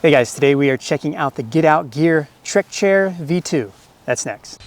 Hey guys, today we are checking out the Get Out Gear TrekChair V2. That's next.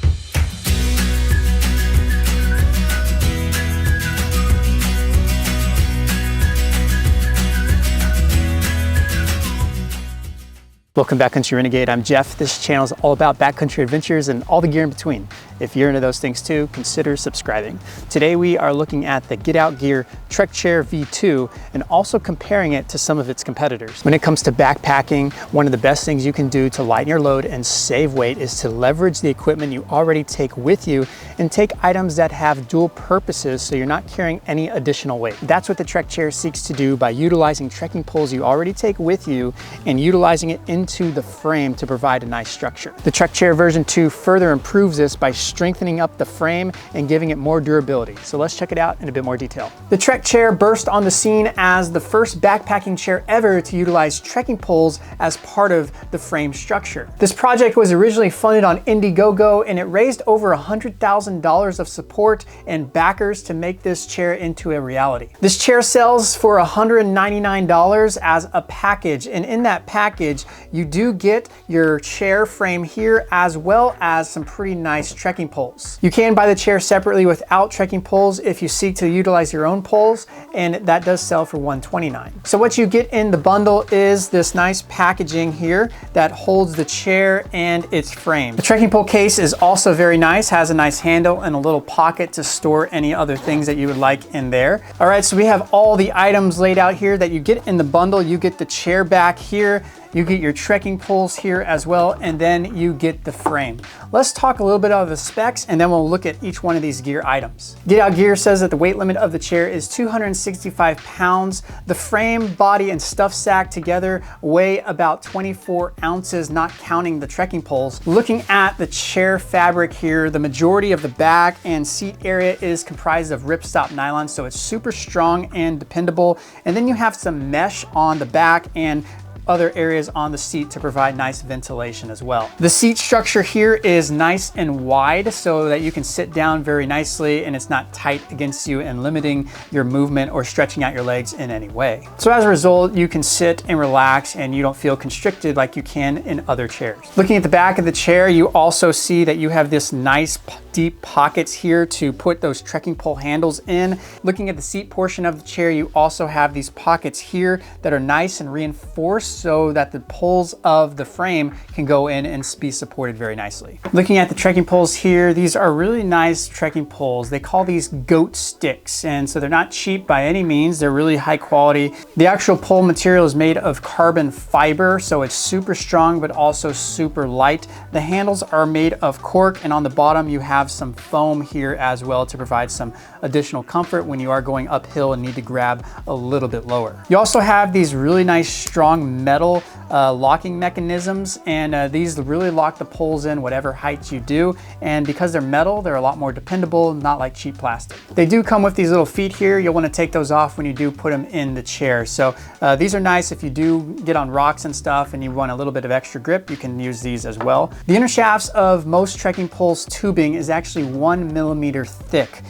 Welcome Backcountry Renegade, I'm Jeff. This channel is all about backcountry adventures and all the gear in between. If you're into those things too, consider subscribing. Today we are looking at the Get Out Gear TrekChair V2 and also comparing it to some of its competitors. When it comes to backpacking, one of the best things you can do to lighten your load and save weight is to leverage the equipment you already take with you and take items that have dual purposes so you're not carrying any additional weight. That's what the TrekChair seeks to do by utilizing trekking poles you already take with you and utilizing it into the frame to provide a nice structure. The TrekChair version 2 further improves this by strengthening up the frame and giving it more durability. So let's check it out in a bit more detail. The TrekChair burst on the scene as the first backpacking chair ever to utilize trekking poles as part of the frame structure. This project was originally funded on Indiegogo and it raised over $100,000 of support and backers to make this chair into a reality. This chair sells for $199 as a package, and in that package you do get your chair frame here as well as some pretty nice trekking poles. You can buy the chair separately without trekking poles if you seek to utilize your own poles, and that does sell for $129. So what you get in the bundle is this nice packaging here that holds the chair and its frame. The trekking pole case is also very nice, has a nice handle and a little pocket to store any other things that you would like in there. All right, so we have all the items laid out here that you get in the bundle. You get the chair back here, you get your trekking poles here as well, and then you get the frame. Let's talk a little bit about the specs and then we'll look at each one of these gear items. Get Out Gear says that the weight limit of the chair is 265 pounds. The frame, body, and stuff sack together weigh about 24 ounces, not counting the trekking poles. Looking at the chair fabric here, the majority of the back and seat area is comprised of ripstop nylon, so it's super strong and dependable. And then you have some mesh on the back and other areas on the seat to provide nice ventilation as well. The seat structure here is nice and wide so that you can sit down very nicely and it's not tight against you and limiting your movement or stretching out your legs in any way. So as a result, you can sit and relax and you don't feel constricted like you can in other chairs. Looking at the back of the chair, you also see that you have this nice deep pockets here to put those trekking pole handles in. Looking at the seat portion of the chair, you also have these pockets here that are nice and reinforced so that the poles of the frame can go in and be supported very nicely. Looking at the trekking poles here, these are really nice trekking poles. They call these goat sticks, and so they're not cheap by any means. They're really high quality. The actual pole material is made of carbon fiber, so it's super strong but also super light. The handles are made of cork, and on the bottom you have some foam here as well to provide some additional comfort when you are going uphill and need to grab a little bit lower. You also have these really nice strong metal locking mechanisms, and these really lock the poles in whatever height you do, and because they're metal, they're a lot more dependable, not like cheap plastic. They do come with these little feet here. You'll want to take those off when you do put them in the chair. So these are nice if you do get on rocks and stuff and you want a little bit of extra grip, you can use these as well. The inner shafts of most trekking poles tubing is actually 1 millimeter thick.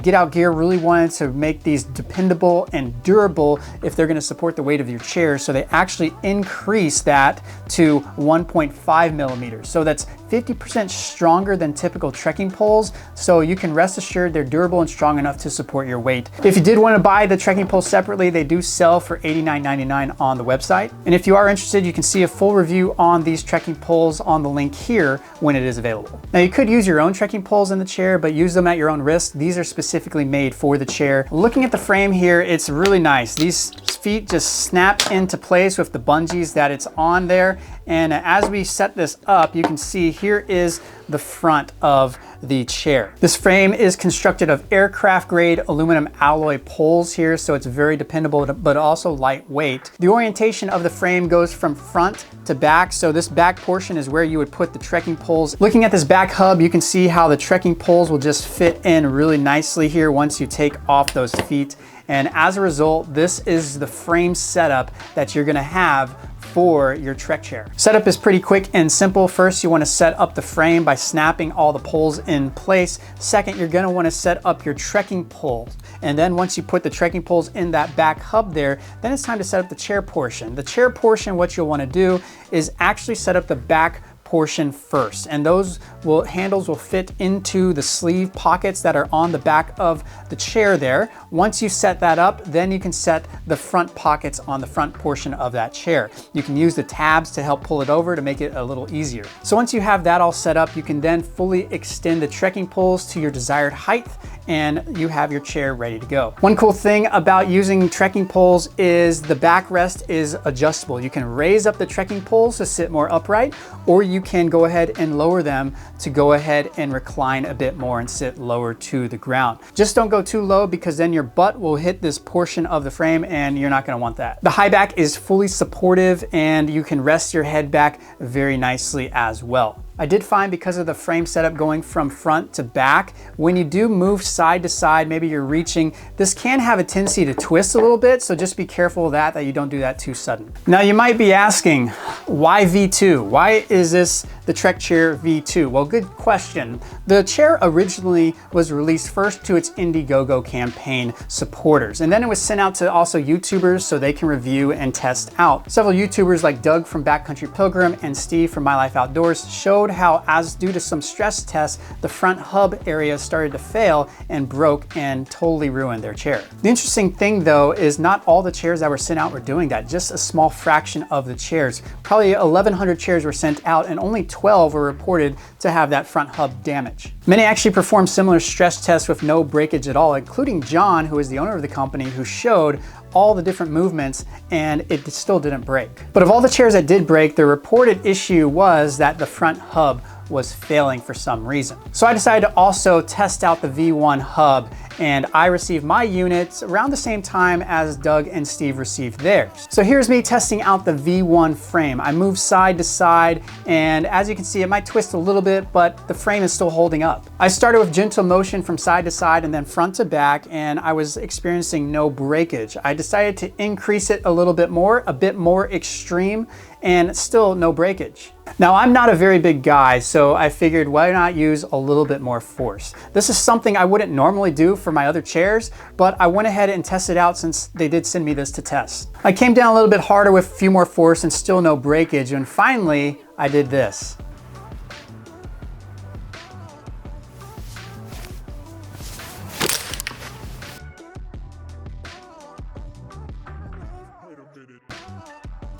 Get Out Gear really wanted to make these dependable and durable if they're going to support the weight of your chair, so they actually increase that to 1.5 millimeters. So that's 50% stronger than typical trekking poles, so you can rest assured they're durable and strong enough to support your weight. If you did want to buy the trekking poles separately, they do sell for $89.99 on the website. And if you are interested, you can see a full review on these trekking poles on the link here when it is available. Now you could use your own trekking poles in the chair, but use them at your own risk. These are specifically made for the chair. Looking at the frame here, it's really nice. These feet just snap into place with the bungees that it's on there. And as we set this up, you can see here is the front of the chair. This frame is constructed of aircraft grade aluminum alloy poles here, so it's very dependable but also lightweight. The orientation of the frame goes from front to back, so this back portion is where you would put the trekking poles. Looking at this back hub, you can see how the trekking poles will just fit in really nicely here once you take off those feet. And as a result, this is the frame setup that you're gonna have for your TrekChair. Setup is pretty quick and simple. First, you want to set up the frame by snapping all the poles in place. Second, you're going to want to set up your trekking poles. And then once you put the trekking poles in that back hub there, then it's time to set up the chair portion. The chair portion, what you'll want to do is actually set up the back portion first, and those handles will fit into the sleeve pockets that are on the back of the chair there. Once you set that up, then you can set the front pockets on the front portion of that chair. You can use the tabs to help pull it over to make it a little easier. So once you have that all set up, you can then fully extend the trekking poles to your desired height, and you have your chair ready to go. One cool thing about using trekking poles is the backrest is adjustable. You can raise up the trekking poles to sit more upright, or you can go ahead and lower them to go ahead and recline a bit more and sit lower to the ground. Just don't go too low, because then your butt will hit this portion of the frame and you're not going to want that. The Highback is fully supportive and you can rest your head back very nicely as well. I did find, because of the frame setup going from front to back, when you do move side to side, maybe you're reaching, this can have a tendency to twist a little bit, so just be careful of that you don't do that too sudden. Now you might be asking, why V2? Why is this the TrekChair V2? Well, good question. The chair originally was released first to its Indiegogo campaign supporters, and then it was sent out to also YouTubers so they can review and test out. Several YouTubers like Doug from Backcountry Pilgrim and Steve from My Life Outdoors showed how, as due to some stress tests, the front hub area started to fail and broke and totally ruined their chair. The interesting thing though is not all the chairs that were sent out were doing that, just a small fraction of the chairs. Probably 1,100 chairs were sent out and only 12 were reported to have that front hub damage. Many actually performed similar stress tests with no breakage at all, including John, who is the owner of the company, who showed all the different movements and it still didn't break. But of all the chairs that did break, the reported issue was that the front hub was failing for some reason. So I decided to also test out the V1 hub, and I received my units around the same time as Doug and Steve received theirs. So here's me testing out the V1 frame. I moved side to side, and as you can see, it might twist a little bit, but the frame is still holding up. I started with gentle motion from side to side and then front to back, and I was experiencing no breakage. I decided to increase it a little bit more, a bit more extreme, and still no breakage. Now, I'm not a very big guy, so I figured why not use a little bit more force. This is something I wouldn't normally do for my other chairs, but I went ahead and tested out since they did send me this to test. I came down a little bit harder with a few more force and still no breakage, and finally I did this.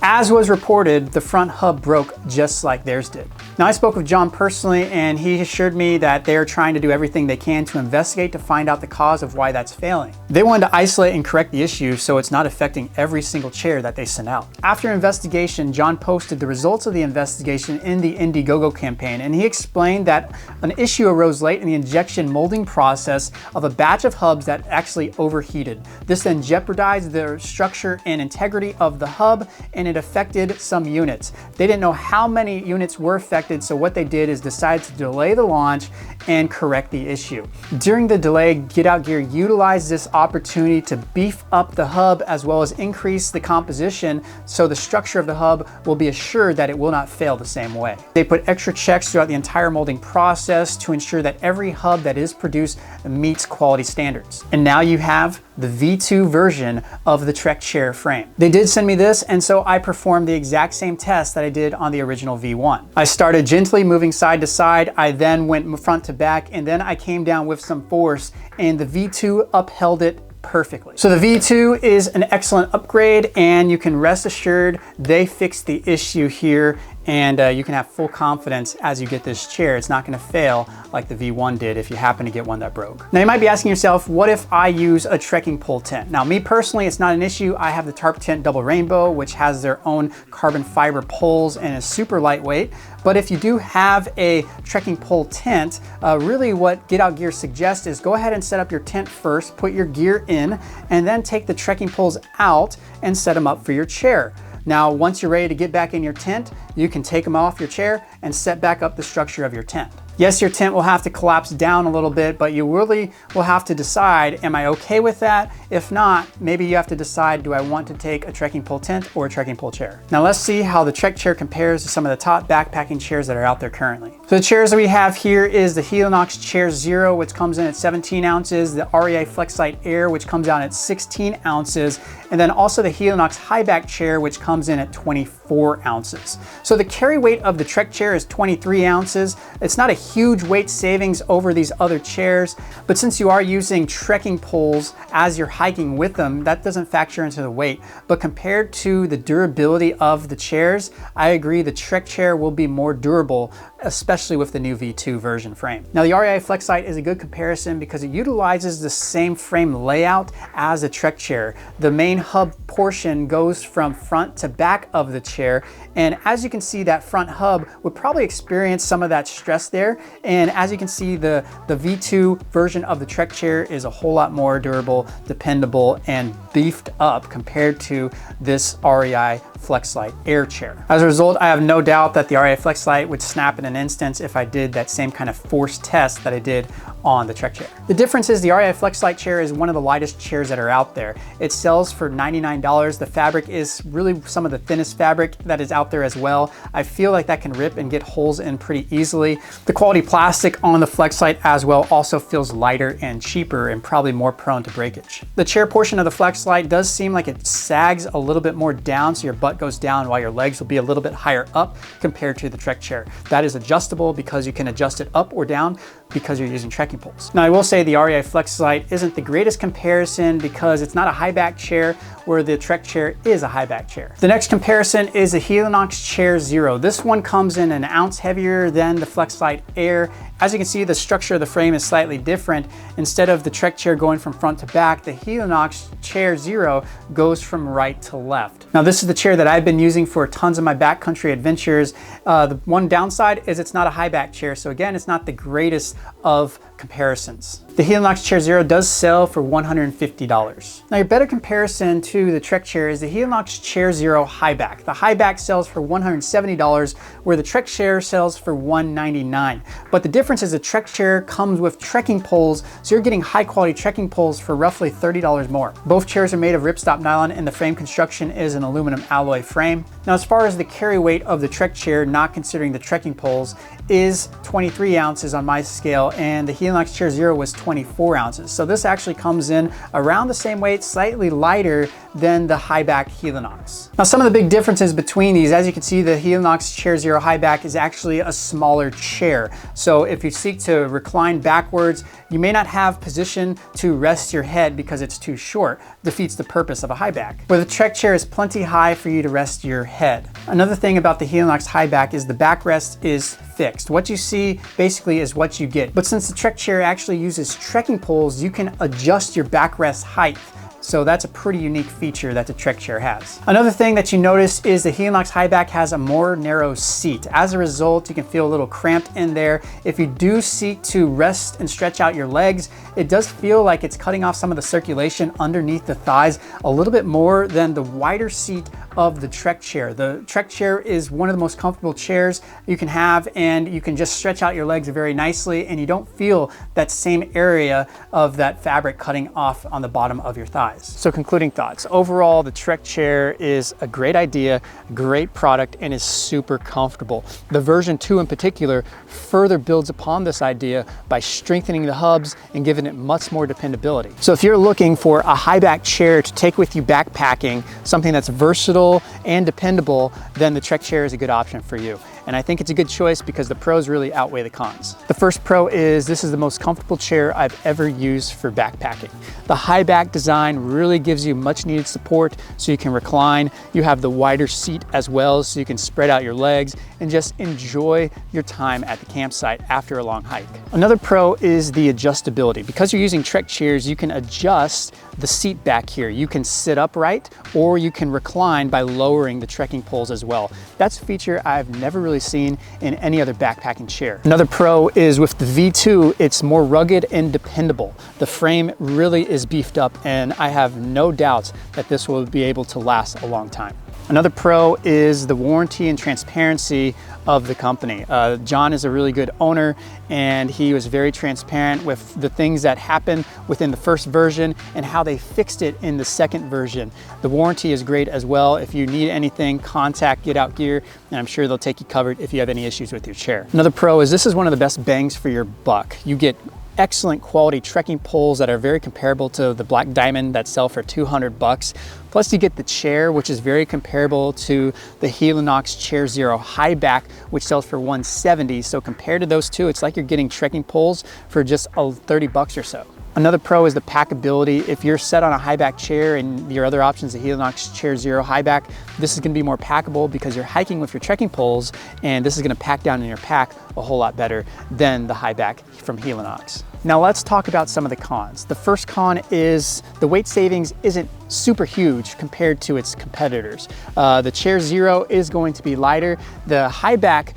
As was reported, the front hub broke just like theirs did. Now, I spoke with John personally, and he assured me that they're trying to do everything they can to investigate to find out the cause of why that's failing. They wanted to isolate and correct the issue so it's not affecting every single chair that they sent out. After investigation, John posted the results of the investigation in the Indiegogo campaign, and he explained that an issue arose late in the injection molding process of a batch of hubs that actually overheated. This then jeopardized the structure and integrity of the hub, and it affected some units. They didn't know how many units were affected, so what they did is decide to delay the launch and correct the issue. During the delay, Get Out Gear utilized this opportunity to beef up the hub as well as increase the composition so the structure of the hub will be assured that it will not fail the same way. They put extra checks throughout the entire molding process to ensure that every hub that is produced meets quality standards. And now you have the V2 version of the TrekChair frame. They did send me this, and so I performed the exact same test that I did on the original V1. I started gently moving side to side, I then went front to back, and then I came down with some force, and the V2 upheld it perfectly. So the V2 is an excellent upgrade, and you can rest assured they fixed the issue here, and you can have full confidence as you get this chair. It's not going to fail like the V1 did if you happen to get one that broke. Now you might be asking yourself, what if I use a trekking pole tent? Now me personally, it's not an issue. I have the Tarp Tent Double Rainbow, which has their own carbon fiber poles and is super lightweight. But if you do have a trekking pole tent, really what Get Out Gear suggests is go ahead and set up your tent first, put your gear in, and then take the trekking poles out and set them up for your chair. Now, once you're ready to get back in your tent, you can take them off your chair and set back up the structure of your tent. Yes, your tent will have to collapse down a little bit, but you really will have to decide, am I okay with that? If not, maybe you have to decide, do I want to take a trekking pole tent or a trekking pole chair? Now let's see how the TrekChair compares to some of the top backpacking chairs that are out there currently. So the chairs that we have here is the Helinox Chair Zero, which comes in at 17 ounces, the REI Flex Lite Air, which comes out at 16 ounces, and then also the Helinox Highback chair, which comes in at 24 ounces. So the carry weight of the TrekChair is 23 ounces. It's not a huge weight savings over these other chairs, but since you are using trekking poles as you're hiking with them, that doesn't factor into the weight. But compared to the durability of the chairs, I agree the TrekChair will be more durable, especially with the new V2 version frame. Now the REI Flex Lite is a good comparison because it utilizes the same frame layout as the TrekChair. The main hub portion goes from front to back of the chair, and as you can see, that front hub would probably experience some of that stress there, and as you can see, the V2 version of the TrekChair is a whole lot more durable, dependable, and beefed up compared to this REI Flex Lite Air chair. As a result, I have no doubt that the REI Flex Lite would snap in an instant if I did that same kind of force test that I did on the TrekChair. The difference is the REI Flex Lite chair is one of the lightest chairs that are out there. It sells for $99. The fabric is really some of the thinnest fabric that is out there as well. I feel like that can rip and get holes in pretty easily. The quality plastic on the Flex Lite as well also feels lighter and cheaper and probably more prone to breakage. The chair portion of the Flex Lite does seem like it sags a little bit more down, so your butt goes down while your legs will be a little bit higher up compared to the TrekChair. That is adjustable because you can adjust it up or down because you're using trekking poles. Now I will say the REI Flex Lite isn't the greatest comparison because it's not a high back chair where the TrekChair is a high back chair. The next comparison is the Helinox Chair Zero. This one comes in an ounce heavier than the Flex Lite Air. As you can see, the structure of the frame is slightly different. Instead of the TrekChair going from front to back, the Helinox Chair Zero goes from right to left. Now this is the chair that I've been using for tons of my backcountry adventures. The one downside is it's not a high back chair, so again, it's not the greatest of comparisons. The Helinox Chair Zero does sell for $150. Now your better comparison to the TrekChair is the Helinox Chair Zero Highback. The Highback sells for $170, where the TrekChair sells for $199. But the difference is the TrekChair comes with trekking poles, so you're getting high quality trekking poles for roughly $30 more. Both chairs are made of ripstop nylon and the frame construction is an aluminum alloy frame. Now as far as the carry weight of the TrekChair, not considering the trekking poles, is 23 ounces on my scale, and the Helinox Chair Zero was 24 ounces. So this actually comes in around the same weight, slightly lighter than the Highback Helinox. Now some of the big differences between these, as you can see, the Helinox Chair Zero Highback is actually a smaller chair. So if you seek to recline backwards, you may not have position to rest your head because it's too short. Defeats the purpose of a Highback. Where the TrekChair is plenty high for you to rest your head. Another thing about the Helinox Highback is the backrest is fixed. What you see basically is what you get. But since the TrekChair actually uses trekking poles, you can adjust your backrest height. So that's a pretty unique feature that the TrekChair has. Another thing that you notice is the Helinox Highback has a more narrow seat. As a result, you can feel a little cramped in there. If you do seek to rest and stretch out your legs, it does feel like it's cutting off some of the circulation underneath the thighs a little bit more than the wider seat of the TrekChair. The TrekChair is one of the most comfortable chairs you can have, and you can just stretch out your legs very nicely and you don't feel that same area of that fabric cutting off on the bottom of your thighs. So concluding thoughts. Overall, the TrekChair is a great idea, great product, and is super comfortable. The version 2 in particular further builds upon this idea by strengthening the hubs and giving it much more dependability. So if you're looking for a high back chair to take with you backpacking, something that's versatile and dependable, then the TrekChair is a good option for you. And I think it's a good choice because the pros really outweigh the cons. The first pro is this is the most comfortable chair I've ever used for backpacking. The high back design really gives you much needed support so you can recline. You have the wider seat as well so you can spread out your legs and just enjoy your time at the campsite after a long hike. Another pro is the adjustability. Because you're using TrekChairs, you can adjust the seat back here. You can sit upright or you can recline by lowering the trekking poles as well. That's a feature I've never really seen in any other backpacking chair. Another pro is with the V2, it's more rugged and dependable. The frame really is beefed up and I have no doubts that this will be able to last a long time. Another pro is the warranty and transparency of the company. John is a really good owner, and he was very transparent with the things that happened within the first version and how they fixed it in the second version. The warranty is great as well. If you need anything, contact Get Out Gear, and I'm sure they'll take you covered if you have any issues with your chair. Another pro is this is one of the best bangs for your buck. You get excellent quality trekking poles that are very comparable to the Black Diamond that sell for 200 bucks. Plus you get the chair, which is very comparable to the Helinox Chair Zero Highback, which sells for 170. So compared to those two, it's like you're getting trekking poles for just 30 bucks or so. Another pro is the packability. If you're set on a Highback chair and your other options, the Helinox Chair Zero Highback, this is gonna be more packable because you're hiking with your trekking poles, and this is gonna pack down in your pack a whole lot better than the Highback from Helinox. Now let's talk about some of the cons. The first con is the weight savings isn't super huge compared to its competitors. The Chair Zero is going to be lighter. The Highback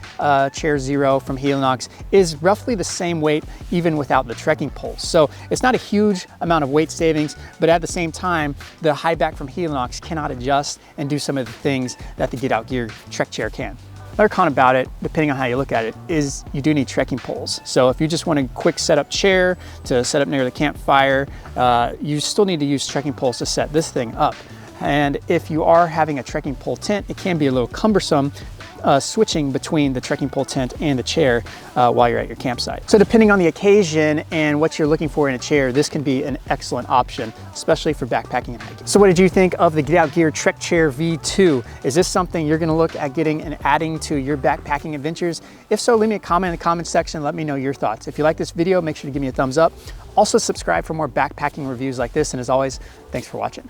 Chair Zero from Helinox is roughly the same weight even without the trekking poles. So it's not a huge amount of weight savings, but at the same time, the Highback from Helinox cannot adjust and do some of the things that the Get Out Gear TrekChair can. Another con about it, depending on how you look at it, is you do need trekking poles. So if you just want a quick setup chair to set up near the campfire, you still need to use trekking poles to set this thing up. And if you are having a trekking pole tent, it can be a little cumbersome switching between the trekking pole tent and the chair while you're at your campsite. So depending on the occasion and what you're looking for in a chair, this can be an excellent option, especially for backpacking and hiking. So what did you think of the Get Out Gear TrekChair V2? Is this something you're gonna look at getting and adding to your backpacking adventures? If so, leave me a comment in the comment section, let me know your thoughts. If you like this video, make sure to give me a thumbs up. Also subscribe for more backpacking reviews like this, and as always, thanks for watching.